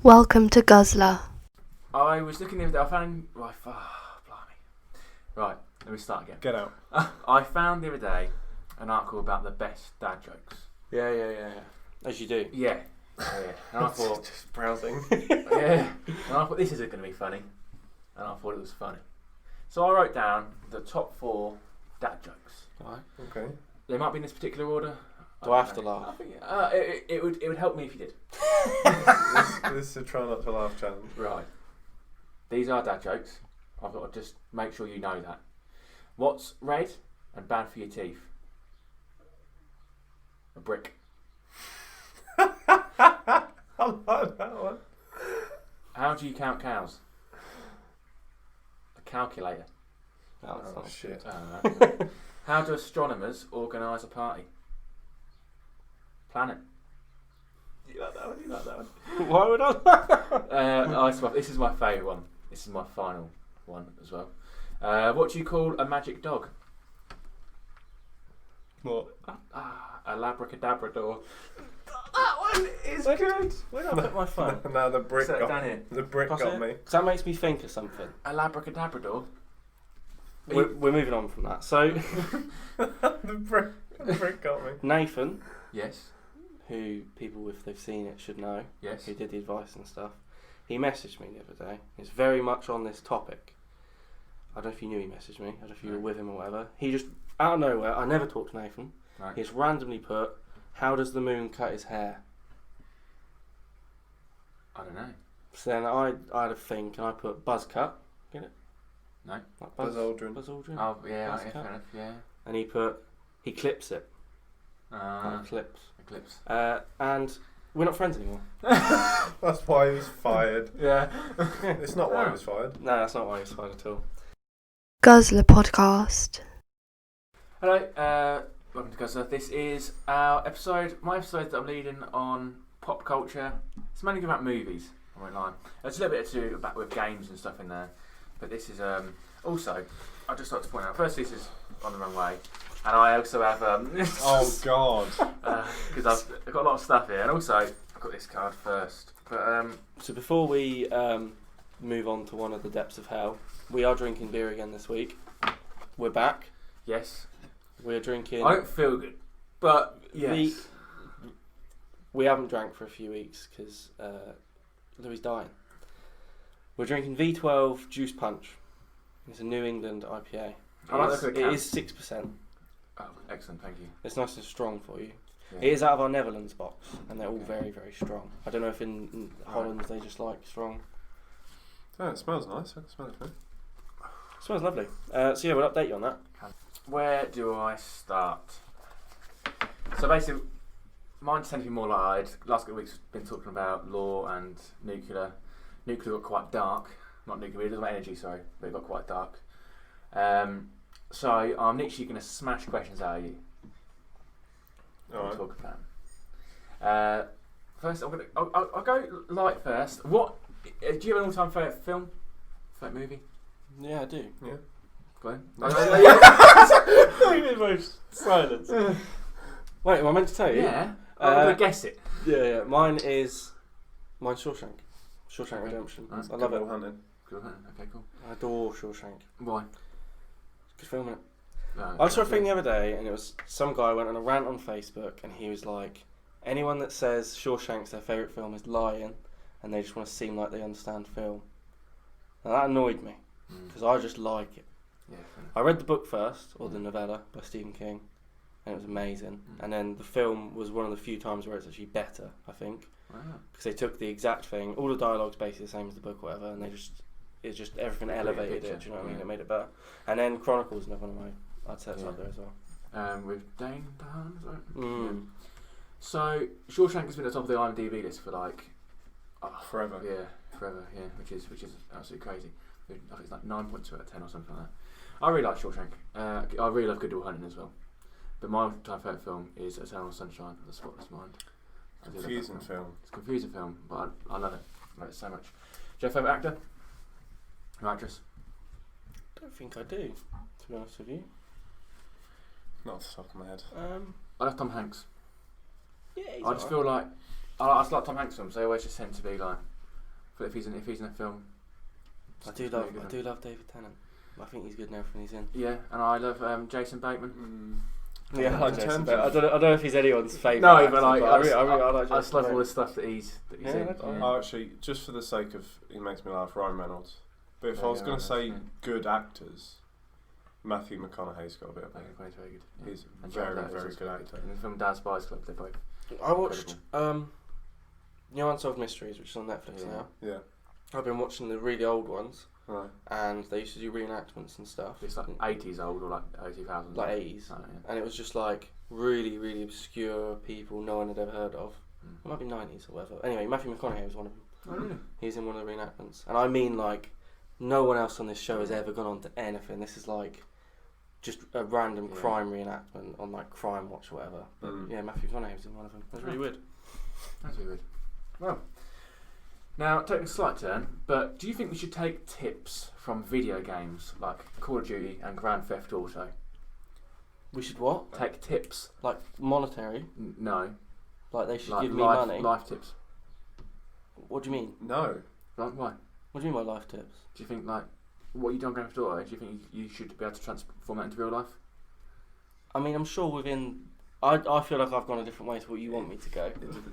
Welcome to Guzzlr. I was looking the other day, I found... Right, blimey. Right, let me start again. Get out. I found the other day an article about the best dad jokes. Yeah. As you do. Yeah. And I thought... Just browsing. yeah. And I thought, this isn't going to be funny. And I thought it was funny. So I wrote down the top 4 dad jokes. Right. Okay. They might be in this particular order. Do I have to laugh? I think it would help me if you did. This is a try not to laugh challenge. Right. These are dad jokes. I've got to just make sure you know that. What's red and bad for your teeth? A brick. I like that one. How do you count cows? A calculator. Oh shit. How do astronomers organise a party? Planet. You like that one? Why would I? This is my favourite one. This is my final one as well. What do you call a magic dog? What? A labracadabrador. That one is good. Where did I put my phone? No, the brick Set it got down here. The brick Cross got it? me. Because that makes me think of something. A labracadabrador. We're moving on from that. So, the brick got me. Nathan, Yes. who people, if they've seen it, should know, Yes. who did the advice and stuff, he messaged me the other day. It's very much on this topic. I don't know if you knew he messaged me. I don't know if you were with him or whatever. He just, out of nowhere, I never talked to Nathan. Right. He just randomly put, "How does the moon cut his hair?" I don't know. So then I had a think and I put buzz cut. Get it? No. Like Buzz Aldrin. Buzz Aldrin. Oh yeah, Buzz yeah, cut. fair enough. Yeah. And he put, he clips it. Like clips. Eclipse. And we're not friends anymore. That's why he was fired. Yeah. It's not why he was fired. No, that's not why he was fired at all. Guzzlr Podcast. Hello, welcome to Guzzlr. This is our episode, my episode that I'm leading on pop culture. It's mainly about movies, I won't lie. There's a little bit to do about with games and stuff in there, but this is also, I'd just like to point out, firstly this is On the Wrong Way, and I also have, Oh God. because I've got a lot of stuff here, and also I've got this card first, but So before we move on to one of the depths of hell, we are drinking beer again this week. We're back. yes, We're drinking. I don't feel good, but yes. We haven't drank for a few weeks because Louis dying. We're drinking V12 Juice Punch. It's a New England IPA. I like the look of the It can. is 6%. Oh, excellent, thank you. It's nice and strong for you. Yeah. It is out of our Netherlands box, and they're all Okay. very, very strong. I don't know if in Holland they just like strong. Oh, it smells nice. I can smell it. It smells lovely. So yeah, we'll update you on that. Where do I start? So basically, mine's tend to be more like last couple of weeks been talking about law and nuclear. Nuclear got quite dark. Not nuclear, it doesn't have energy, sorry, but it got quite dark. So I'm literally going to smash questions out of you. Alright. Talk about. First, I'll go light first. What do you have an all-time favourite film? Favourite movie? Yeah, I do. Yeah. Go on. Silence. Wait, am I meant to tell you? Yeah. I'm going to guess it. Yeah. Mine's Shawshank. Shawshank Redemption. Nice. I love it. Hunting. Good, okay, cool. I adore Shawshank. Why? Good film, innit? No, I saw a thing the other day, and it was some guy went on a rant on Facebook, and he was like, anyone that says Shawshank's their favourite film is lying, and they just want to seem like they understand film. Now that annoyed me, because I just like it. Yeah. I read the book first, or the novella by Stephen King, and it was amazing. And then the film was one of the few times where it's actually better, I think, Wow. because they took the exact thing, all the dialogue's basically the same as the book, or whatever, and it's just everything elevated it. Do you know what I mean? It made it better. And then Chronicles is another one I'd say it's up there as well. With Dane DeHaan, is that? Mm. Yeah. So Shawshank has been at the top of the IMDb list for like Forever. Yeah, forever. Yeah, which is absolutely crazy. I think it's like 9.2 out of 10 or something like that. I really like Shawshank. I really love Good Will Hunting as well. But my all-time favourite film is Eternal Sunshine of the Spotless Mind. Confusing film. It's a confusing film, but I love it. I love it so much. Do you have a favourite actor? Or actress? I don't think I do, to be honest with you. Not off the top of my head. I love Tom Hanks. Yeah, he's I just feel like I just like Tom Hanks films. They always just tend to be like if he's in a film. I do love David Tennant. I think he's good in everything he's in. Yeah, and I love Jason Bateman. Yeah, I like In Jason terms Bateman. of- I don't know if he's anyone's favourite. No, actor, but like I like I just Jason love all Bateman. the stuff that he's Yeah, in. that's Yeah. I actually, just for the sake of, he makes me laugh, Ryan Reynolds. But if I was going to say good actors, Matthew McConaughey's got a bit of Like, he's very good. Yeah. He's And very, Jared very Leto's good also actor. In the film Dad's Spies Club, they're both. I watched Unsolved Mysteries, which is on Netflix Yeah. now. Yeah. I've been watching the really old ones, Right. and they used to do reenactments and stuff. It's like 80s old or like early 2000s. Like 80s. Oh, yeah. And it was just like really, really obscure people no one had ever heard of. It might be 90s or whatever. Anyway, Matthew McConaughey was one of them. Oh, really? He's in one of the reenactments. And I mean, like, no one else on this show has ever gone on to anything. This is like just a random crime reenactment on like Crime Watch or whatever. But yeah, Matthew McConaughey was in one of them. That's really weird. That's really weird. Well, now taking a slight turn, but do you think we should take tips from video games like Call of Duty and Grand Theft Auto? We should what? Take tips? Like monetary? No. Like they should Like give me life, money? life tips. What do you mean? No. Like, why? What do you mean by life tips? Do you think like what you do on Grand Theft Auto? Do you think you should be able to transform that into real life? I mean, I'm sure within... I feel like I've gone a different way to what you want me to go.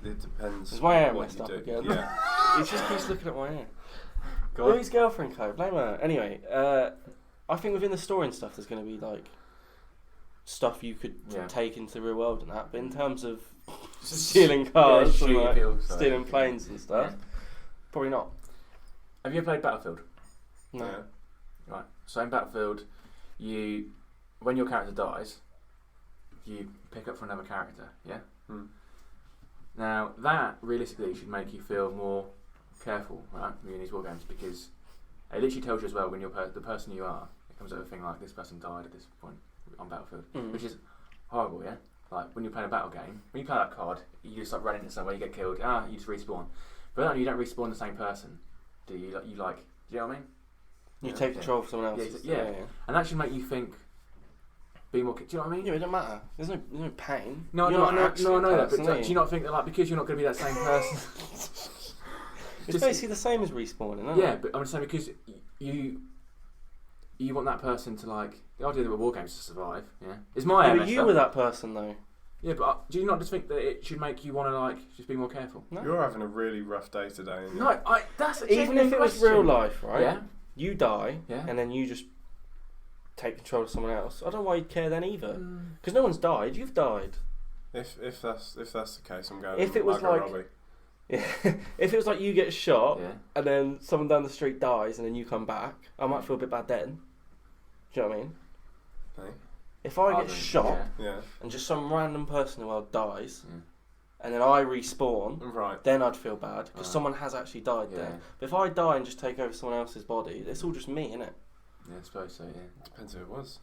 It depends. Is my hair what messed you up do. again? Yeah. He just keeps looking at my hair. Go on. Louis' girlfriend code, blame her. Anyway, I think within the story and stuff there's going to be like stuff you could take into the real world and that, but in terms of stealing cars and like, stealing planes and stuff, probably not. Have you ever played Battlefield? No. Yeah. Right. So in Battlefield, when your character dies, you pick up for another character. Yeah. Hmm. Now that realistically should make you feel more careful, right, in these war games, because it literally tells you as well when you're the person you are. It comes up with a thing like this person died at this point on Battlefield, which is horrible. Yeah. Like when you're playing a battle game, when you play that card, you just like run into somewhere, you get killed. You just respawn. But you don't respawn the same person, do you? Like do you know what I mean? You take control of someone else. Yeah. And that should make you think. Be more. Do you know what I mean? Yeah, it doesn't matter. There's no pain. No, You're no, not no, actually no, I know a that. But person, do you not think that, like, because you're not going to be that same person? It's basically the same as respawning, isn't Yeah, it? but I'm just saying because you want that person to like. The idea that war games is to survive. Yeah, it's my Yeah, aim. but you were that person though. Yeah, but do you not just think that it should make you want to like just be more careful? No. You're having a really rough day today. Aren't you? No, that's a Even if it was question. real life, right? Yeah. You die, Yeah. and then you just take control of someone else. I don't know why you'd care then either, because no one's died. You've died. If that's the case, I'm going. If it was Margot like- Robbie. Yeah. If it was like you get shot, Yeah. and then someone down the street dies, and then you come back, I might feel a bit bad then. Do you know what I mean? Hey? If I get shot Yeah. and just some random person in the world dies, Yeah. and then I respawn, Right. then I'd feel bad because Right. someone has actually died Yeah. there. But if I die and just take over someone else's body, it's all just me, innit? Yeah, I suppose so. Yeah. Depends who it was.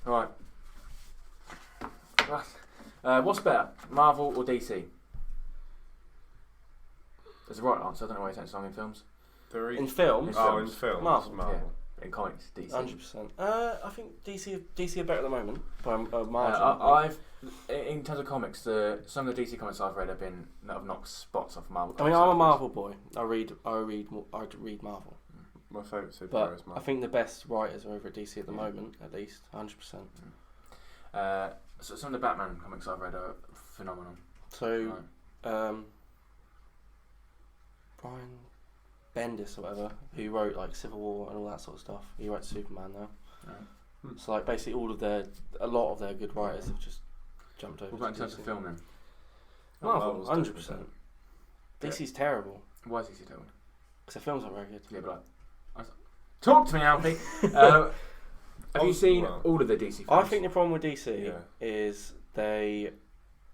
Right. What's better, Marvel or DC? There's a right answer. I don't know why you take so long in films. They're In films, In Oh, films. in films. Marvel. Marvel. In comics, DC. 100%. I think DC are better at the moment by a margin. I've, in terms of comics, some of the DC comics I've read have knocked spots off Marvel. I mean, comics I'm a I've Marvel boy. I read Marvel. My favourite superhero But is I Marvel. think the best writers are over at DC at the moment, at least, 100%. So some of the Batman comics I've read are phenomenal. So, Right. Brian Bendis or whatever, who wrote like Civil War and all that sort of stuff, he writes Superman now. Right. So like basically a lot of their good writers have just jumped over. What about in to terms DC. of film then? Marvel, Marvel's 100%. DC's terrible Why is DC terrible? because their films aren't very good. Yeah, but talk to me, Alfie. Have you seen Well, all of the DC films? I think the problem with DC Yeah. is they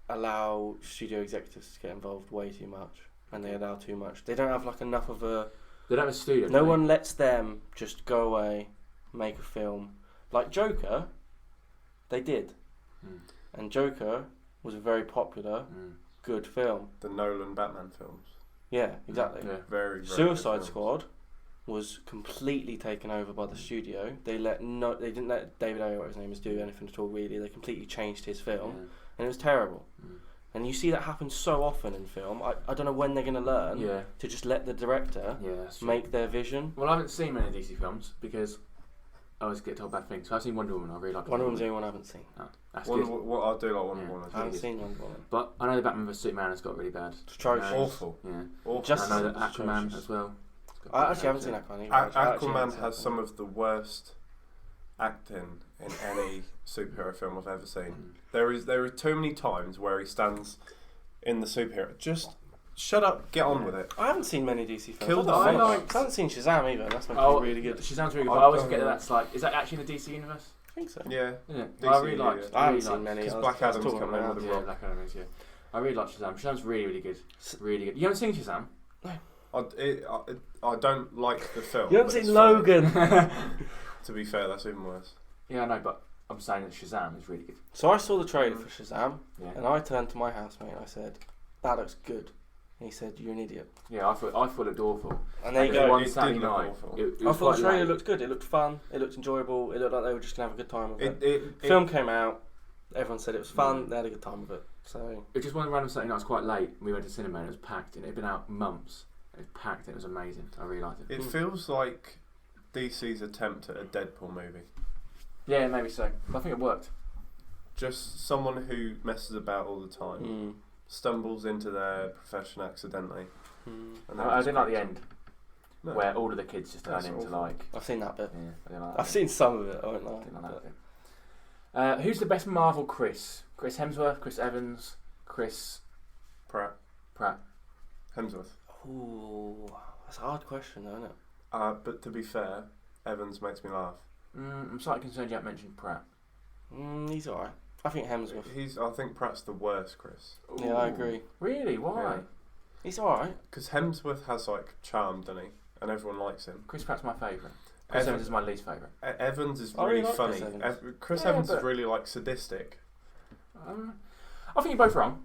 allow studio executives to get involved way too much, and they allow too much. They don't have like enough of a. they don't have a studio. No do they? one lets them just go away, make a film like Joker. They did, and Joker was a very popular, good film. The Nolan Batman films. Yeah, exactly. Yeah. Very, very Suicide good films. Squad was completely taken over by the studio. They didn't let David Ayer, what his name is, do anything at all really. They completely changed his film, and it was terrible. And you see that happen so often in film. I don't know when they're going to learn to just let the director make their vision. Well, I haven't seen many DC films because I always get told bad things. So I've seen Wonder Woman. I really like Wonder Woman's the only one I haven't seen. Oh, that's Wonder, good. what I do like Wonder Woman. I haven't seen Wonder Woman. But I know the Batman vs Superman has got really bad. It's atrocious. Awful. Yeah. Awful. Just I know that Aquaman as well. I actually haven't seen Aquaman either. Aquaman has some of the worst acting in any superhero film I've ever seen. There are too many times where he stands in the superhero. Just shut up, get on with it. I haven't seen many DC films. Kill the I Fox. haven't seen Shazam either. That's meant to be really good. Shazam's really good. But I always forget that's like, is that actually in the DC universe? I think so. Yeah. Well, I really liked. I haven't seen many. Because Black Adam's coming in with the Rock. Black Adam is, yeah. I really like Shazam. Shazam's really, really good. Really good. You haven't seen Shazam? I don't like the film. You haven't seen Logan. To be fair, that's even worse. Yeah, I know, but I'm saying that Shazam is really good. So I saw the trailer for Shazam, Yeah. and I turned to my housemate and I said, "That looks good." And he said, "You're an idiot." Yeah, I thought it looked awful. And there you And go. One It Saturday did look night. awful. It I was thought the quite trailer late. looked good. It looked fun. It looked enjoyable. It looked like they were just gonna have a good time with it. It Film came out. Everyone said it was fun. They had a good time with it. So It was just one random Saturday night. It was quite late. We went to cinema and it was packed. And it had been out months. It was packed. And it was amazing. I really liked it. It feels like DC's attempt at a Deadpool movie. Yeah, maybe so. But I think it worked. Just someone who messes about all the time, stumbles into their profession accidentally. And then I just didn't like the picks end, No. where all of the kids just turn That's into awful. like. I've seen that bit. Yeah, I didn't like that I've bit. seen some of it. I won't lie. Didn't like that bit. Who's the best Marvel Chris? Chris Hemsworth, Chris Evans, Chris Pratt. Hemsworth. Ooh, that's a hard question, though, isn't it? But to be fair, Evans makes me laugh. I'm slightly concerned you haven't mentioned Pratt. He's alright. I think Hemsworth. I think Pratt's the worst, Chris. Yeah, I agree. Really? Why? Yeah. He's alright. Because Hemsworth has like charm, doesn't he? And everyone likes him. Chris Pratt's my favourite. Chris Evans is my least favourite. Evans is I really really like funny. Chris Evans. Chris Yeah, Evans is but- really like sadistic. I think you're both wrong.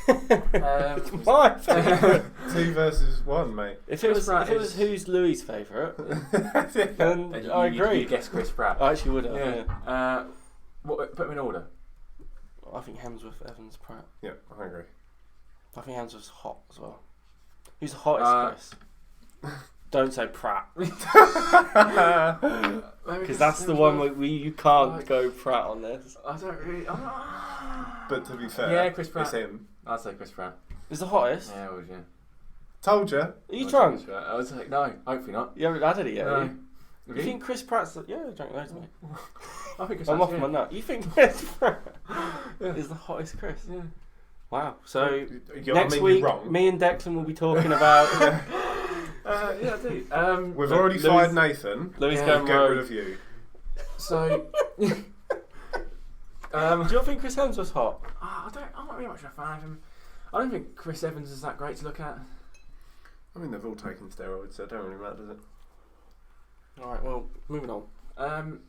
It's my favourite. 2 versus 1, mate. If it was who's Louis' favourite, then I agree. You guess Chris Pratt. I actually would have. Yeah. Yeah. Put them in order. I think Hemsworth, Evans, Pratt. Yeah, I agree. I think Hemsworth's hot as well. Who's the hottest, Chris? Don't say Pratt, because that's the one where you can't go Pratt on this. I don't really. But to be fair, Yeah, Chris Pratt. it's him. I'd say Chris Pratt. Is the hottest? Yeah, I would, yeah. Told you. Are you I'd say drunk? Chris Pratt. I was like, no, hopefully not. You haven't had it yet. No. have you? You think Chris Pratt's? Yeah, I drank loads, mate. I think Chris I'm Pratt's, off my nut. You think Chris Pratt is the hottest Chris? Yeah. Wow. So You're next week, wrong. me and Declan will be talking about. Yeah, I do. We've already fired Nathan. Louis Yeah. going Get rogue. rid of you. So. Do you not think Chris Hemsworth's hot? I'm not really much of a fan of him. I don't think Chris Evans is that great to look at. I mean, they've all taken steroids, so it don't really matter, does it? Alright, well, moving on.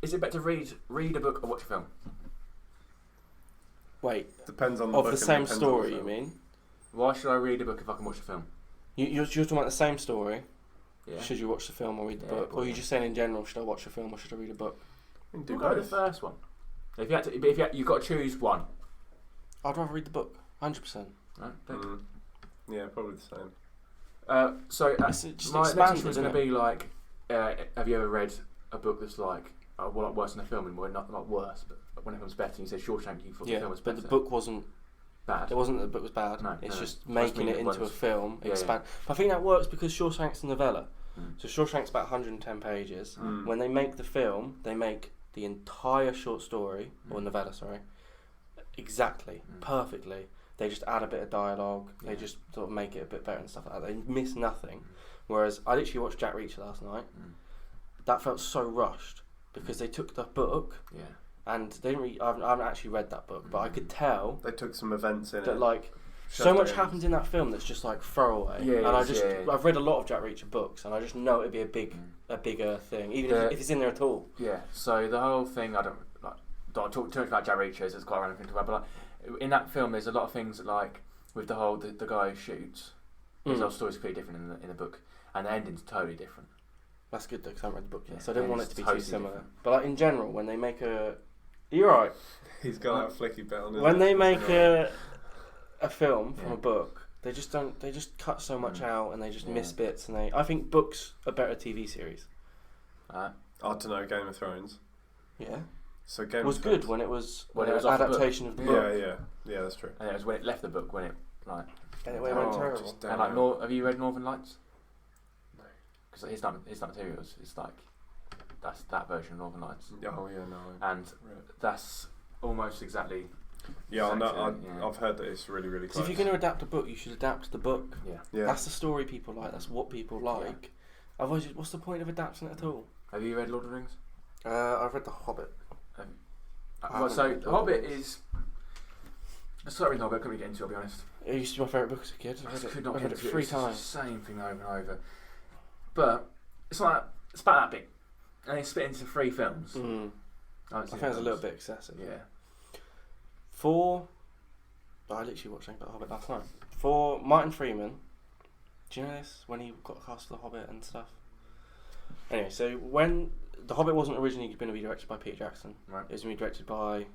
Is it better to read a book or watch a film? Wait, Depends on the of book the and same depends on story, the you film. mean? Why should I read a book if I can watch a film? You're talking about the same story. Yeah. Should you watch the film or read the Yeah, book? Or are probably. you just saying in general, should I watch a film or should I read a book? You can do We'll go with both. the first one. If you had to, you've got to choose one. I'd rather read the book, 100%. Right? Yeah, probably the same. So It's just my next expanded, question was isn't going to it? be like, have you ever read a book that's like worse than the film, and well, not worse, but when it comes better? And you said Shawshank, you thought the Yeah, film was but better. the book wasn't. Bad. It wasn't that the book was bad. No, It's no, just no. making Just it mean into a it film. Yeah, Expand. But I think that works because Shawshank's a novella. Mm. So Shawshank's about 110 pages. Mm. When they make the film, they make the entire short story or novella, sorry, exactly, perfectly. They just add a bit of dialogue. Yeah. They just sort of make it a bit better and stuff like that. They miss nothing. Whereas I literally watched Jack Reacher last night. That felt so rushed because they took the book Yeah. and they didn't. I haven't actually read that book, but I could tell They took some events in that it. like. So shoved much it in. happens in that film that's just like throwaway. Yeah, and I it's- just yeah. I've read a lot of Jack Reacher books, and I just know it'd be a bigger thing, even if it's in there at all. Yeah. So the whole thing, I don't talk too much about Jack Reacher. It's quite a random thing to talk about. But like, in that film, there's a lot of things that, like with the whole the guy who shoots. His whole story's completely different in the book, and the ending's totally different. That's good though, because I haven't read the book yet, Yeah, so I didn't want it it's to be totally too similar. different. But like in general, when they make a, you're right. He's got that flicky bit on his When they make a film from Yeah. a book, they just don't. They just cut so much out, and they just Yeah. miss bits. And I think books are better TV series. I don't know, Game of Thrones. Yeah, So Game it was of good Thrones. when it was When an it was off the book. adaptation of the book. Yeah, that's true. And it was when it left the book when it like. And it went terrible. just And like, have you read Northern Lights? No. Because it's not materials. It's like that's that version of Northern Lights. Oh yeah, no. And that's almost exactly. Yeah, I know, exactly, yeah. I've heard that it's really, really Because close. if you're going to adapt a book, you should adapt the book. Yeah. Yeah. That's the story people like. That's what people like. Otherwise, what's the point of adapting it at all? Have you read Lord of the Rings? I've read The Hobbit. Well, so The Hobbit is. Sorry, no, but I couldn't get into it, I'll be honest. It used to be my favourite book as a kid. I I've just read could it, not I've get read it into it. 3 It's just times. the same thing over and over. But it's like it's about that big, and it's split into 3 films. Mm. I I think it was a little bit excessive. Yeah. I literally watched The Hobbit last night. For Martin Freeman, do you know this? When he got cast for The Hobbit and stuff? Anyway, so when The Hobbit wasn't originally going to be directed by Peter Jackson, Right. it was going to be directed by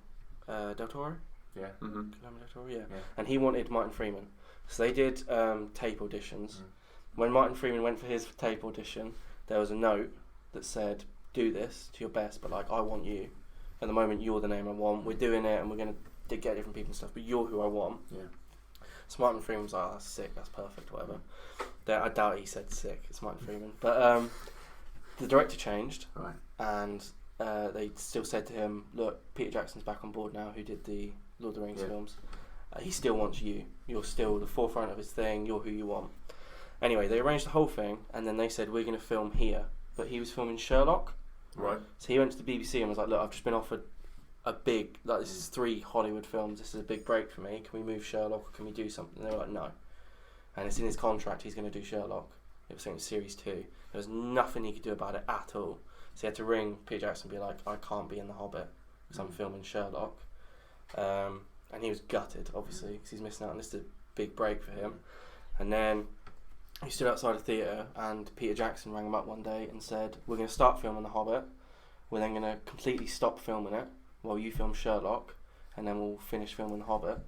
Del Toro? Yeah. Mm-hmm. Guillermo del Toro, yeah. Yeah. And he wanted Martin Freeman. So they did tape auditions. Mm. When Martin Freeman went for his tape audition, there was a note that said, do this to your best, but like, I want you. At the moment, you're the name I want. We're doing it, and we're going to get different people and stuff, but you're who I want. Yeah. So Martin Freeman was like, oh, that's sick, that's perfect, whatever. I doubt he said sick, it's Martin Freeman. But the director changed, Right. and they still said to him, look, Peter Jackson's back on board now, who did the Lord of the Rings films. He still wants you. You're still the forefront of his thing, you're who you want. Anyway, they arranged the whole thing, and then they said, we're going to film here. But he was filming Sherlock. Right. So he went to the BBC and was like, look, I've just been offered a big, like, this is 3 Hollywood films, this is a big break for me, can we move Sherlock, or can we do something? And they were like, no. And it's in his contract, he's going to do Sherlock. It was saying it was Series 2. There was nothing he could do about it at all. So he had to ring Peter Jackson and be like, I can't be in The Hobbit, because I'm filming Sherlock. And he was gutted, obviously, because he's missing out on this is a big break for him. And then he stood outside a theatre, and Peter Jackson rang him up one day and said, we're going to start filming The Hobbit, we're then going to completely stop filming it while you film Sherlock, and then we'll finish filming The Hobbit.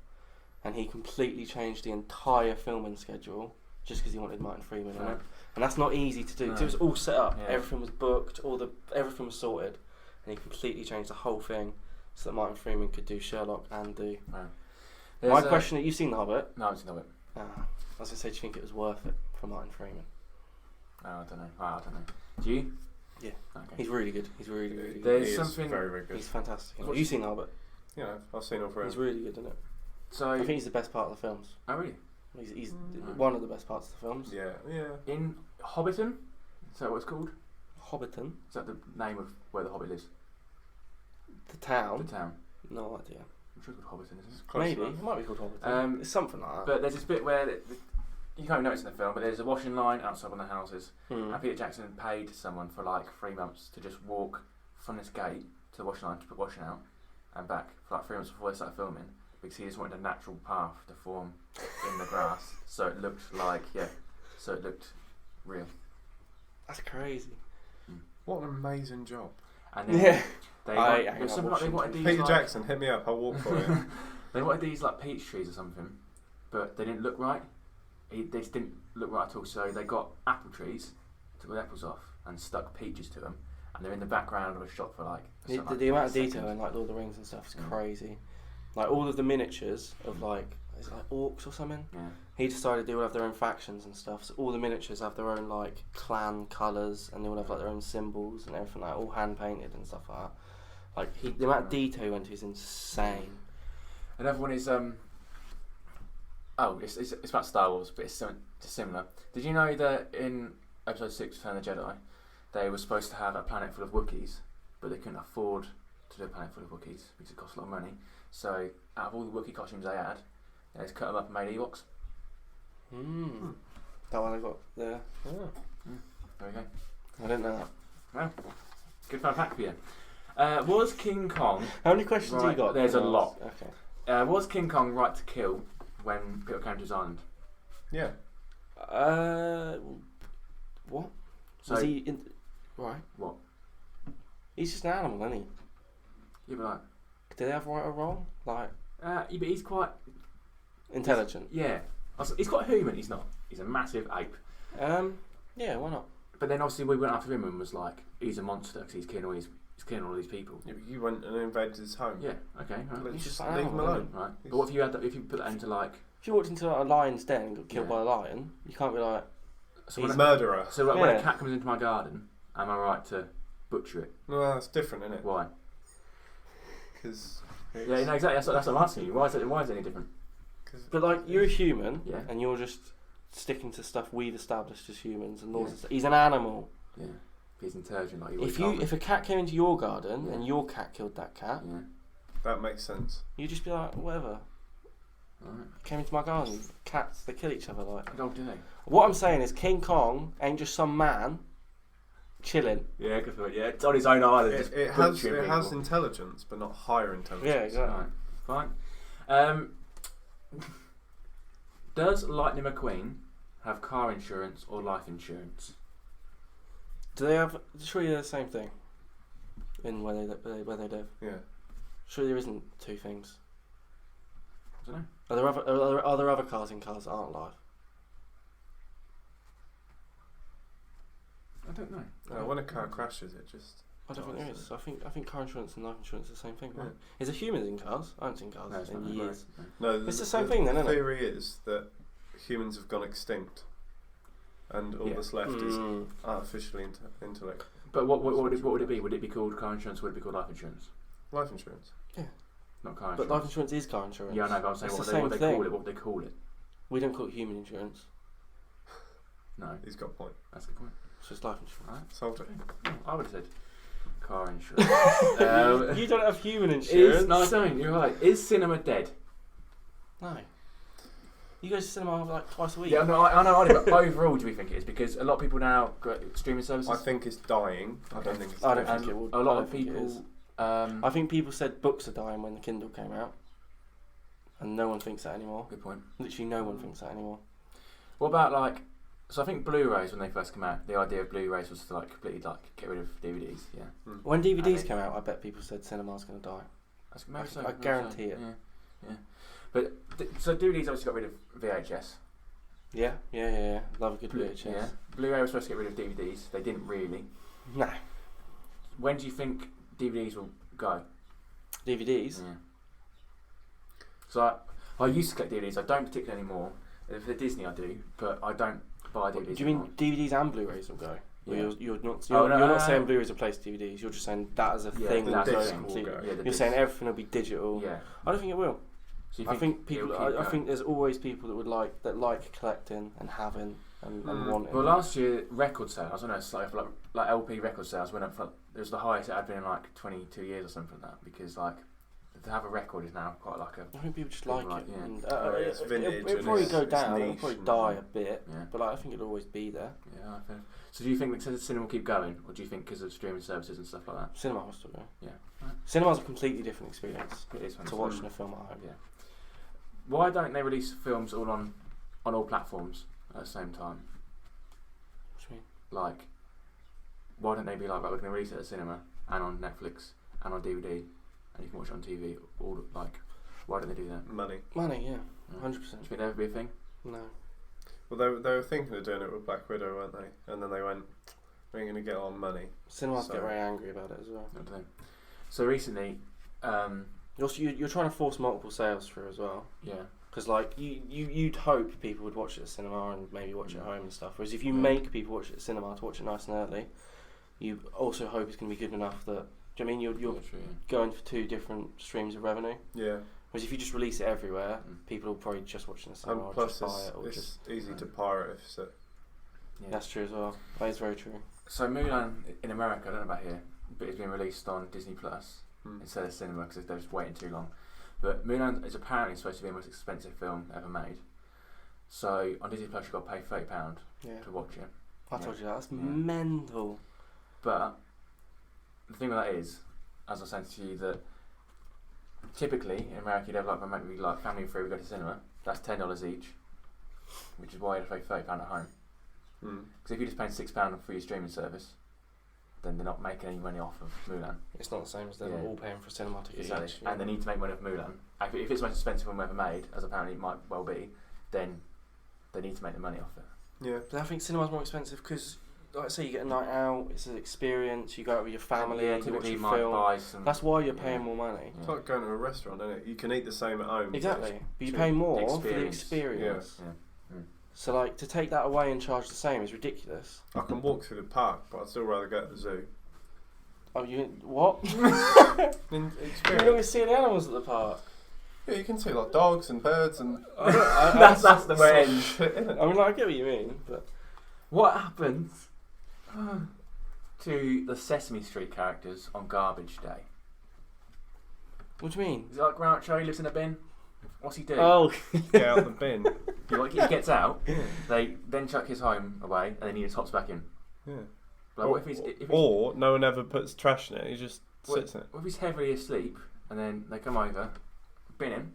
And he completely changed the entire filming schedule just because he wanted Martin Freeman in it. And that's not easy to do, because it was all set up, everything was booked, everything was sorted, and he completely changed the whole thing so that Martin Freeman could do Sherlock and do... My question, you've seen The Hobbit? No, I haven't seen The Hobbit. I was going to say, do you think it was worth it for Martin Freeman? No, I don't know. I don't know. Do you? Yeah. Okay. He's really good. He's really, really good. There's He is something. very, very good. He's fantastic. What's- Have you seen The Hobbit? Yeah, I've seen all 3. He's really good, isn't it? So. I think he's the best part of the films. Oh really? He's one of the best parts of the films. Yeah, yeah. In Hobbiton? Is that what it's called? Hobbiton, Is that the name of where the Hobbit lives? the town. The town. No idea. I'm sure it's called Hobbiton, isn't it? Close Maybe enough. it might be called Hobbiton. It's something like that. But there's this bit where you can't notice in the film, but there's a washing line outside one of the houses. Hmm. And Peter Jackson paid someone for like 3 months to just walk from this gate to the washing line to put washing out and back for like 3 months before they started filming, because he just wanted a natural path to form in the grass, so it looked real. That's crazy. What an amazing job. And then Yeah. there was something like they wanted these Peter like, Jackson, hit me up, I'll walk for you. they wanted these like peach trees or something, but they didn't look right. They just didn't look right at all. So they got apple trees, took the apples off, and stuck peaches to them, and they're in the background of a shot for like. The amount of detail in like Lord of the Rings and stuff is crazy. Like all of the miniatures of like, is it like orcs or something? Yeah. He decided they all have their own factions and stuff. So all the miniatures have their own like clan colours, and they all have like their own symbols and everything, like all hand painted and stuff like that. Like the amount of detail he went to is insane. Another one is it's about Star Wars, but it's similar. Did you know that in Episode 6, Return of the Jedi, they were supposed to have a planet full of Wookiees, but they couldn't afford to do a planet full of Wookiees because it cost a lot of money. So out of all the Wookiee costumes they had, they just cut them up and made Ewoks. That one I got there. Yeah. There we go. I didn't know that. Well, good fun fact for you. Was King Kong? How many questions Right, you got? there's a lot. Okay. Was King Kong right to kill when people came to his island? Yeah. What? So, Was he in? Right. What? He's just an animal, isn't he? Yeah, but like, Do they have right or wrong? Like, yeah, but he's quite. Intelligent. Yeah. He's quite human. He's not. He's a massive ape. Yeah, why not? But then obviously we went after him and was like, he's a monster because he's killing all these people. Yeah, but you went and invaded his home. Yeah. Okay. Right. Let's He's just just an leave him animal, alone. Right. But what if you had that? If you put that into like? If you walked into a lion's den and got killed Yeah. by a lion, you can't be like, So He's when a murderer. So like, when Yeah. a cat comes into my garden, am I right to butcher it? No, that's different, isn't it? Why? Because Yeah. No. Exactly. That's what I'm asking you. Why is it any different? but like you're a human, Yeah. and you're just sticking to stuff we've established as humans and laws. Yeah. And stuff. He's an animal. Yeah. He's intelligent. Like If a cat came into your garden Yeah. and your cat killed that cat, Yeah. that makes sense. you'd just be like, whatever. Right. Came into my garden. Cats, they kill each other. Like, Oh, do they? what I'm saying is, King Kong ain't just some man chilling. Yeah. Good point. Yeah. It's on his own island. just It has butchering people. intelligence, but not higher intelligence. Yeah, exactly. Right. Fine. Does Lightning McQueen have car insurance or life insurance? Do they have? Surely they're the same thing. In where they live. Yeah. Surely there isn't two things. I don't know. Are there other cars in cars that aren't live? I don't know. When a car crashes, it just. I don't think there is. I think car insurance and life insurance are the same thing. Right? Yeah. Is there humans in cars? I haven't seen cars No, it's in not. years. No. No, It's the same thing then, isn't The it? theory is that humans have gone extinct, and all Yeah. that's left is Mm. artificial intellect. But what would it be? Would it be called car insurance or would it be called life insurance? Life insurance. Not car But insurance. life insurance is car insurance. Yeah, I know, but I'm saying It's what the they same thing. call it. What would they call it? We don't call it human insurance. No, He's got a point. that's a good point. It's just life insurance. Right. Solved it. I would have said car insurance. You don't have human insurance. No, I don't. You're right. Is cinema dead? No. You go to cinema like twice a week. Yeah, no, I know. But overall, do we think it is? Because a lot of people now got streaming services. I think it's dying. I don't think it's. I don't dead. think it would. a lot I of think it people. is. I think people said books are dying when the Kindle came out, and no one thinks that anymore. Good point. Literally, no one thinks that anymore. What about like? So I think Blu-rays when they first came out, the idea of Blu-rays was to like completely like get rid of DVDs. Yeah, When DVDs Okay. came out, I bet people said cinema's going to die. that's maybe so, I maybe guarantee so. it. Yeah. But so DVDs obviously got rid of VHS. Yeah. Love a good VHS. Yeah. Blu-ray was supposed to get rid of DVDs. They didn't really. No. When do you think DVDs will go? DVDs. Yeah. So I used to collect DVDs. I don't particularly anymore. If they're Disney, I do, but I don't buy DVDs. Do you mean anymore. DVDs and Blu-rays will go? Or Yeah. You're not. Oh, no, you're no, not saying no. Blu-rays replace DVDs. You're just saying that as a Yeah, thing. the will go disc will completely. go. Yeah, the You're disc. saying everything will be digital. Yeah. I don't think it will. So you I think it'll people. keep I going? think there's always people that would like collecting and having and wanting. Well, last year record sales, I don't know, it's like LP record sales went up for it was the highest it had been in like 22 years or something like that. Because like to have a record is now quite like a I think people just People like like, it. yeah. And, It's vintage it'll and probably it's- go it's down. It'll niche probably and- die a bit. yeah. But like, I think it'll always be there. Yeah, I think. So do you think that the cinema will keep going, or do you think because of streaming services and stuff like that? Cinema will still go. Yeah. Right. Cinema's a completely different experience It is when to it's- watching a film at home. Yeah. Why don't they release films all on all platforms at the same time? What do you mean? Like, why don't they be like, right, we're going to release it at the cinema and on Netflix and on DVD, and you can watch it on TV? All like, why don't they do that? Money. Money, yeah, Yeah. 100%. Do you think that would be a thing? No. Well, they were thinking of doing it with Black Widow, weren't they? And then they went, "We're going to get on money." Cinemas So- get very angry about it as well. I don't know. So recently, You're trying to force multiple sales through as well. yeah, Because like you'd hope people would watch it at cinema and maybe watch it at home and stuff. Whereas if you Yeah. make people watch it at cinema to watch it nice and early, you also hope it's going to be good enough that. Do you know what I mean you're yeah, true, yeah. going for two different streams of revenue? Yeah. Whereas if you just release it everywhere, Mm. people will probably just watch it in the cinema And or plus, just buy it or it's just. easy to pirate if so. Yeah. That's true as well. That is very true. So Mulan in America, I don't know about here, but it's been released on Disney Plus instead of cinema because they're just waiting too long. But Mulan is apparently supposed to be the most expensive film ever made. So on Disney Plus, you've got to pay £30 Yeah. to watch it. I Yeah. told you that. That's Yeah. mental. But the thing with that is, as I was saying to you, that typically in America you'd have like maybe like family of three would go to cinema. That's $10 each, which is why you have to pay £30 at home. Mm. Because if you're just paying £6 for your streaming service, then they're not making any money off of Mulan. It's not the same as them Yeah. all paying for a cinema ticket Exactly. each. And they need to make money off Mulan. if it's the most expensive film ever made, as apparently it might well be, then they need to make the money off it. Yeah. But I think cinema's more expensive because, like I say, you get a night out. It's an experience. You go out with your family. Yeah, you watch typically a you might film. buy some. That's why you're paying more money. It's like going to a restaurant, isn't it? You can eat the same at home. Exactly, Just but you cheap. pay more The for the experience. Yeah. So like to take that away and charge the same is ridiculous. I can walk through the park, but I'd still rather go to the zoo. Oh, you what? In You're experience. going to see the animals at the park. Yeah, you can see like dogs and birds and. That's the way it ends. Shit, innit? I mean, like, I get what you mean, but What happens to the Sesame Street characters on Garbage Day? what do you mean? Is it like Groucho? He lives in a bin. What's he do? Oh, Get out the bin. He gets out. They then chuck his home away, and then he just hops back in. Yeah. Like, what if he's Or no one ever puts trash in it. He just what, sits in it. what if he's heavily asleep, and then they come over, bin him?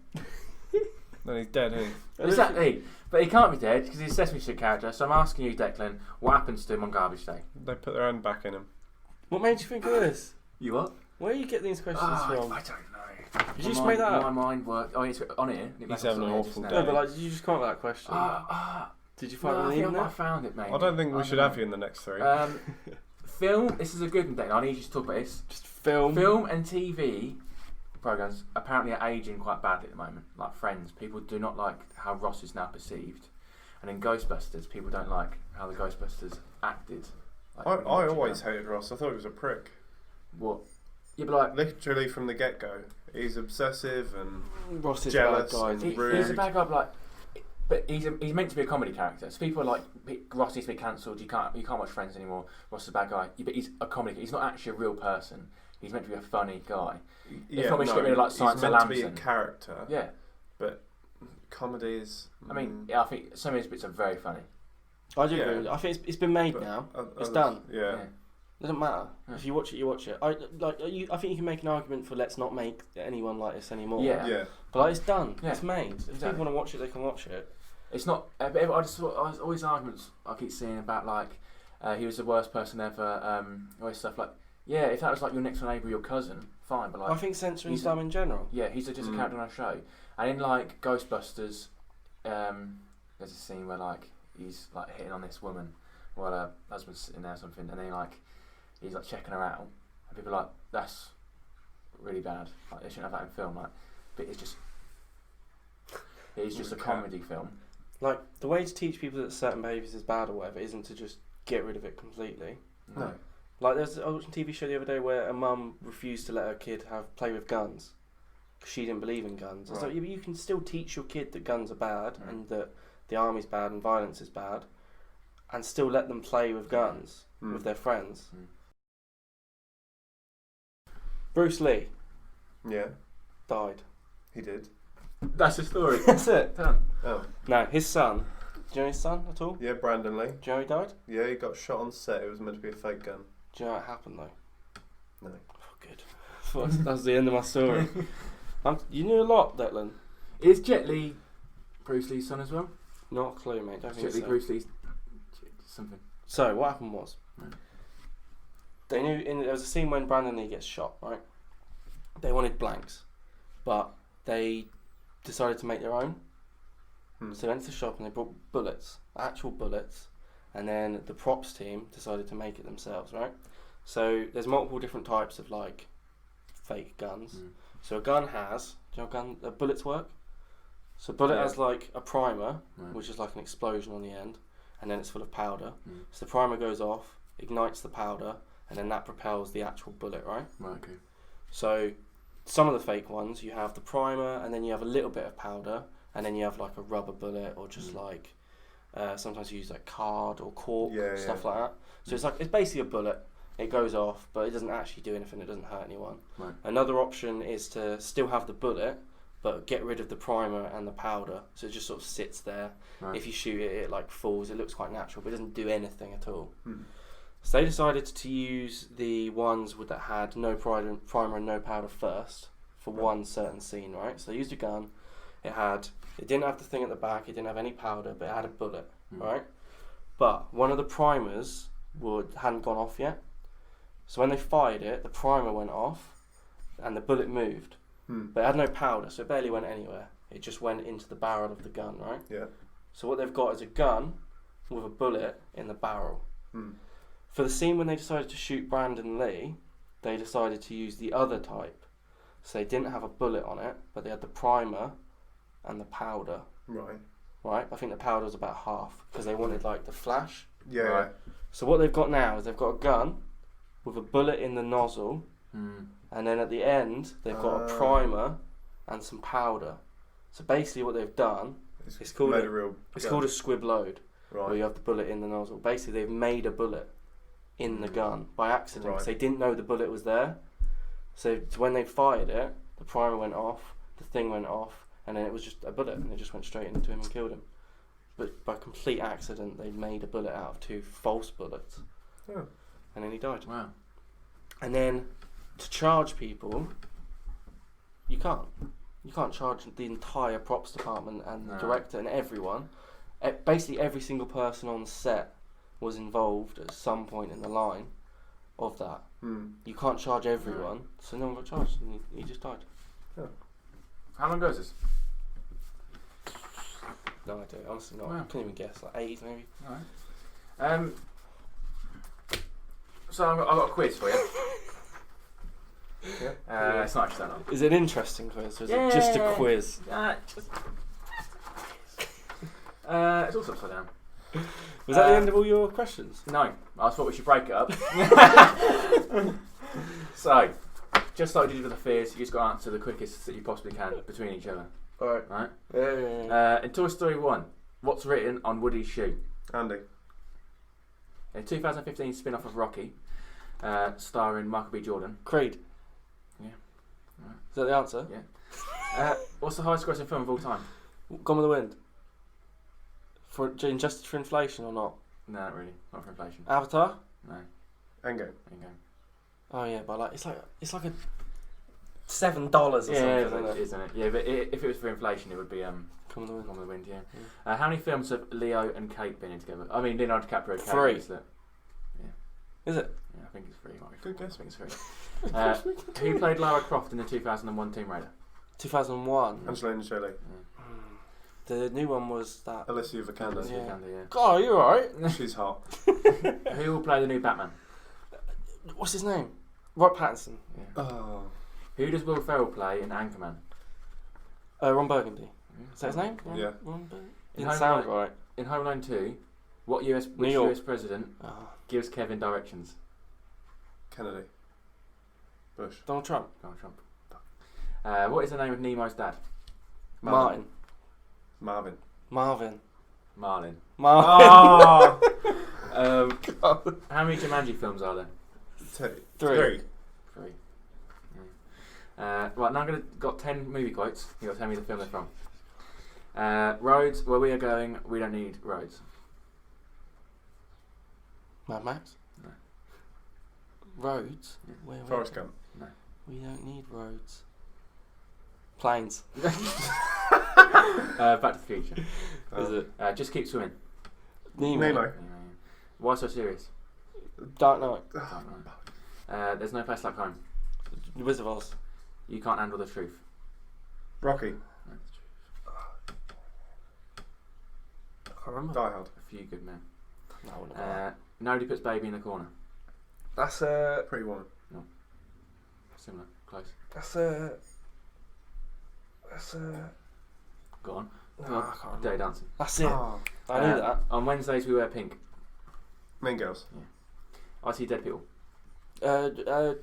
Then he's dead, isn't he? Exactly. But he can't be dead because he's a Sesame Street character. So I'm asking you, Declan, what happens to him on Garbage Day? They put their hand back in him. What made you think of this? You what? Where do you get these questions from? I don't know. Did you just make that up? My mind worked. Oh, it's on here. He's having an awful No, day. but like, did you just come up with that question? Did you find it on the I internet? found it, mate. I don't think we should have you in the next three. Film. This is a good one, Declan. I need you to talk about this. Just film. Film and TV programs apparently are aging quite badly at the moment. Like Friends, people do not like how Ross is now perceived, and in Ghostbusters, people don't like how the Ghostbusters acted. Like, I really much always ago. hated Ross. I thought he was a prick. What? Yeah, but like Literally from the get-go. He's obsessive and Ross is jealous bad guy. and he's rude. a bad guy, but like, but he's meant to be a comedy character. So people are like, Ross needs to be cancelled. You can't watch Friends anymore. Ross is a bad guy. Yeah, but he's a comedy. He's not actually a real person. He's meant to be a funny guy. Yeah, not, we should get rid of, like, he's Science meant of to be a Lamson. character. Yeah. But comedies. I mean, yeah, I think some of his bits are very funny. I do Yeah. agree with it. I think it's been made but now. It's others- done. Yeah. Doesn't matter. Yeah. If you watch it, you watch it. I think you can make an argument for let's not make anyone like this anymore. Yeah. Yeah. But like, it's done. Yeah. It's made. If Exactly. people want to watch it, they can watch it. It's not. But I just always arguments I keep seeing about like he was the worst person ever. Always stuff like if that was like your next door neighbour, or your cousin, fine. But like I think censoring's he's dumb in general. yeah, he's just a character on a show. And in like Ghostbusters, there's a scene where like he's like hitting on this woman while her husband's sitting there or something, and then like he's like checking her out, and people are like, that's really bad. Like they shouldn't have that in film. Like, but it's just a comedy film. Like, the way to teach people that certain behaviours is bad or whatever isn't to just get rid of it completely. No. Like, I was watching a TV show the other day where a mum refused to let her kid play with guns because she didn't believe in guns. It's Right. like, you can still teach your kid that guns are bad Mm. and that the army's bad and violence is bad, and still let them play with guns with their friends. Mm. Bruce Lee Yeah. died. He did. That's the story. That's it. Done. Oh. No, his son. Do you know his son at all? Yeah, Brandon Lee. Do you know he died? Yeah, he got shot on set. It was meant to be a fake gun. Do you know what happened though? No. Oh, good. That's the end of my story. You knew a lot, Declan. Is Jet Li Bruce Lee's son as well? Not a clue, mate. Don't think Jet Li so. Bruce Lee's something. So what happened was, Right. they knew there was a scene when Brandon Lee gets shot. Right. They wanted blanks, but they decided to make their own. So they went to the shop and they bought bullets, actual bullets, and then the props team decided to make it themselves. Right. So there's multiple different types of like fake guns. So a gun has, do you know how bullets work? So a bullet Yeah. has like a primer, Right. which is like an explosion on the end, and then it's full of powder. Mm. So the primer goes off, ignites the powder, and then that propels the actual bullet, right? Right, okay. So some of the fake ones, you have the primer, and then you have a little bit of powder, and then you have like a rubber bullet, or just like sometimes you use like card or cork, stuff like that. So it's basically a bullet. It goes off, but it doesn't actually do anything. It doesn't hurt anyone. Right. Another option is to still have the bullet, but get rid of the primer and the powder, so it just sort of sits there. Right. If you shoot it, it like falls. It looks quite natural, but it doesn't do anything at all. Hmm. So they decided to use the ones that had no primer and no powder first for one certain scene, right? So they used a gun. It didn't have the thing at the back. It didn't have any powder, but it had a bullet, right? But one of the primers hadn't gone off yet. So when they fired it, the primer went off, and the bullet moved. but it had no powder, so it barely went anywhere. It just went into the barrel of the gun, right? Yeah. So what they've got is a gun with a bullet in the barrel. For the scene when they decided to shoot Brandon Lee, they decided to use the other type. So they didn't have a bullet on it, but they had the primer and the powder. Right. Right? I think the powder was about half because they wanted like the flash. Yeah. Right. So what they've got now is they've got a gun with a bullet in the nozzle, and then at the end they've got a primer and some powder. So basically what they've done, it's called a squib load, Right. where you have the bullet in the nozzle. Basically they've made a bullet in the gun by accident because they didn't know the bullet was there. So when they fired it, the primer went off, the thing went off, and then it was just a bullet, and it just went straight into him and killed him. But by complete accident, they made a bullet out of 2 false bullets, and then he died. Wow. And then to charge people, you can't. You can't charge the entire props department and the director and everyone. Basically, every single person on set was involved at some point in the line of that. You can't charge everyone, so no one got charged, and he just died. How long ago is this? No idea, honestly not. Wow. I couldn't even guess, like 80s maybe. Alright. So I've got a quiz for you. It's not actually that long. Is it an interesting quiz, or is it just a quiz? It's also upside down. Was that the end of all your questions? No, I thought we should break it up. So, just like we did with the fears, you just got to answer the quickest that you possibly can between each other. Alright. Right? Yeah. In Toy Story 1, what's written on Woody's shoe? Andy. A 2015 spin-off of Rocky, starring Michael B. Jordan. Creed. Yeah. Right. Is that the answer? Yeah. What's the highest grossing film of all time? Gone with the Wind. For Justice for Inflation or not? No, not really. Not for inflation. Avatar? No. Endgame. There you go. Oh yeah, but like it's like a $7 or something, isn't it? Yeah, but if it was for inflation, it would be Come with the Wind. On the Wind. Yeah. How many films have Leo and Kate been in together? I mean, Leonardo DiCaprio. 3. Is it? Is it? Yeah, I think it's 3. Good guess. I think it's 3. Who played Lara Croft in the 2001 Tomb Raider? 2001. Angelina Jolie. The new one was that. Alicia Vikander. Yeah. Oh, you're right. She's hot. Who will play the new Batman? What's his name? Robert Pattinson. Yeah. Oh. Who does Will Ferrell play in Anchorman? Ron Burgundy. Is that his name? Yeah. Ron Burgundy. In Didn't Home sound Alone- right. In Home Alone 2, which US president gives Kevin directions? Kennedy. Bush. Donald Trump. Donald Trump. What is the name of Nemo's dad? Martin. Marvin. Marvin. Marlin. Oh! How many Jumanji films are there? 3. 3. Yeah. Right, now got 10 movie quotes. You got to tell me the film they're from. Roads, where we are going, we don't need roads. Mad Max. No. Roads. Yeah. Where Forrest Gump. No. We don't need roads. Planes. Back to the Future. Is it? Just keep swimming. Nemo. Yeah. Why so serious? Dark Knight. There's no place like home. The Wizard of Oz. You can't handle the truth. Rocky. No. I can't remember. Die Hard. A Few Good Men. No, I wouldn't know. Nobody puts baby in the corner. That's Pretty Woman. Similar. Close. Go on. No, I can't remember. Dirty Dancing. That's it. Oh. I knew that. On Wednesdays we wear pink. Mean Girls. I see dead people. Fucking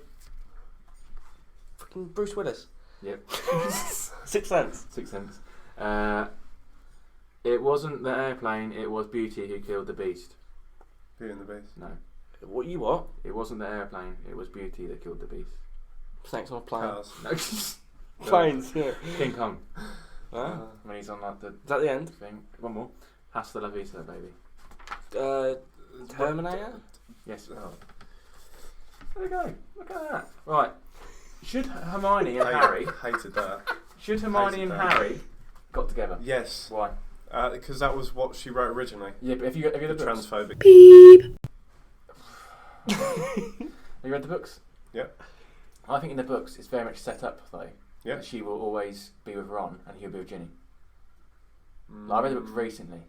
Bruce Willis. Yep. Sixth Sense. Sixth Sense. It wasn't the airplane, it was Beauty who killed the Beast. Beauty and the Beast. No. What? It wasn't the airplane, it was Beauty that killed the Beast. Snakes on a plane. Cars. No. Planes, yeah. King Kong. Huh? When he's on like the Is that the end? thing. One more. Hasta la vista, baby. Terminator? Yes. Oh. There we go. Look at that. Right. Should Hermione and Harry Hated that. Should Hermione Hated and that. Harry got together? Yes. Why? Because that was what she wrote originally. Yeah, but have you read the books? Transphobic. Beep. Have you read the books? Yep. I think in the books it's very much set up though. Yeah. that she will always be with Ron and he'll be with Ginny. Like, I read the book recently,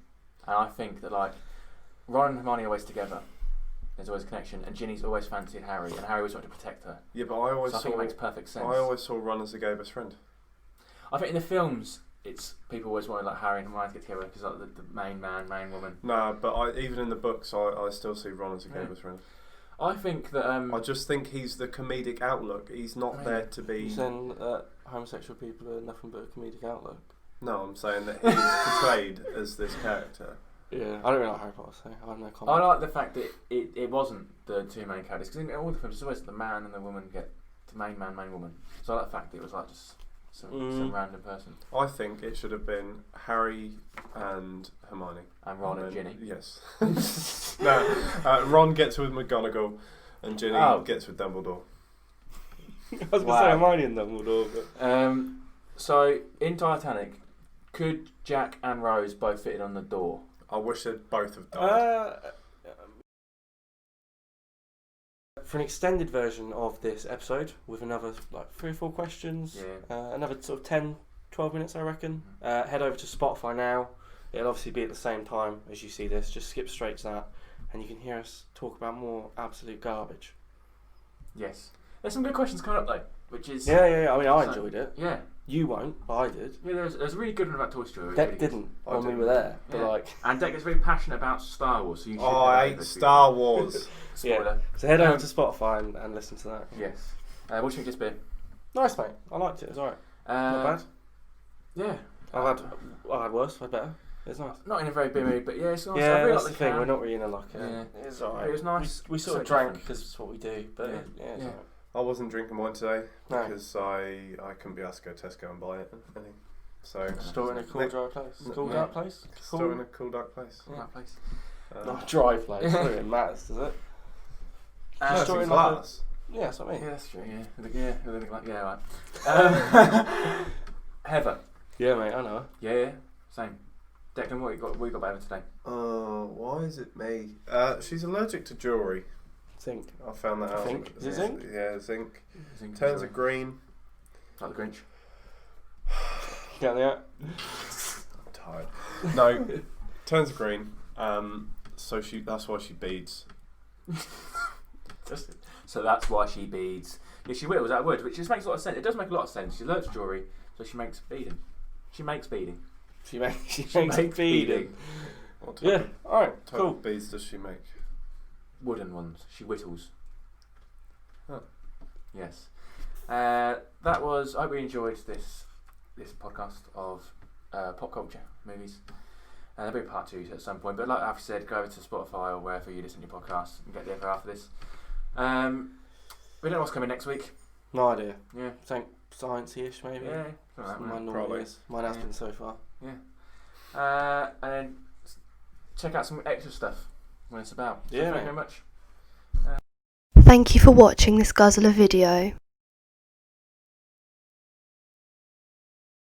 and I think that like Ron and Hermione are always together. There's always a connection, and Ginny's always fancied Harry, and Harry always wanted to protect her. Yeah, but I think it makes perfect sense. I always saw Ron as a gay best friend. I think in the films, it's people always wanted like Harry and Hermione to get together because like the main man, main woman. No, but even in the books, I still see Ron as a gay best friend. I think that I just think he's the comedic outlook. He's not there to be. You saying that homosexual people are nothing but a comedic outlook? No, I'm saying that he's portrayed as this character. Yeah, I don't really like Harry Potter, so I have no comment. I like the fact that it wasn't the two main characters, because in all the films it's always the man and the woman get the main man, main woman. So I like the fact that it was like just some random person. I think it should have been Harry and Hermione. And Ron and Ginny. Yes. No, Ron gets with McGonagall and Ginny gets with Dumbledore. I was going to say Hermione and Dumbledore, but... So, in Titanic, could Jack and Rose both fit in on the door? I wish they'd both have died. For an extended version of this episode, with another like 3 or 4 questions, another sort of 10, 12 minutes I reckon, head over to Spotify now. It'll obviously be at the same time as you see this, just skip straight to that, and you can hear us talk about more absolute garbage. Yes. There's some good questions coming up though, which is... Yeah, I mean I enjoyed it. Yeah. You won't, but I did. Yeah, there's a really good one about Toy Story. Deck didn't when we were there, but like... And Deck is very passionate about Star Wars, so you should... Oh, I hate Star Wars. Spoiler. So head over to Spotify and listen to that. Yes. What do you think of this beer? Nice, mate. I liked it. It was alright. Not bad. Yeah. I've had worse. I've had better. It's nice. Not in a very big mood, but yeah, it's nice. Yeah, I really that's like the thing. We're not really in a like. It's alright. It was nice. We sort of drank because it's what we do, but yeah, it's alright. I wasn't drinking wine today because I couldn't be asked to go to Tesco and buy it. So store in a cool, dry place. Cool, dark place. Store in a cool, dark place. That place. Not a dry place. Not really matters, does it? Store in glass. Yeah, that's what I mean. Yeah, that's true. Yeah, right. Heather. Yeah, mate. I know her. Yeah, same. Declan, what you got better today? Why is it me? She's allergic to jewellery. Zinc. I found that out. Zinc? Is it zinc? Yeah, zinc. Turns are green. Like the Grinch. Get there. I'm tired. No, turns are green. So that's why she beads. So that's why she beads. Yeah, she whittles out wood, which just makes a lot of sense. It does make a lot of sense. She's allergic to jewellery, so she makes beading. She makes beading. She makes beading. What Yeah. All right. Cool. What beads does she make? Wooden ones. She whittles. Oh. Yes. That was. I hope you enjoyed this podcast of pop culture movies. There'll be a part 2 at some point, but like I've said, go over to Spotify or wherever you listen to your podcasts and get the other after this. We don't know what's coming next week. No idea. Yeah. Think sciencey-ish maybe. Yeah. Mine normally is. Mine has been so far. Yeah. And check out some extra stuff when it's about. So Yeah. thank you very much. Thank you for watching this Guzzlr video.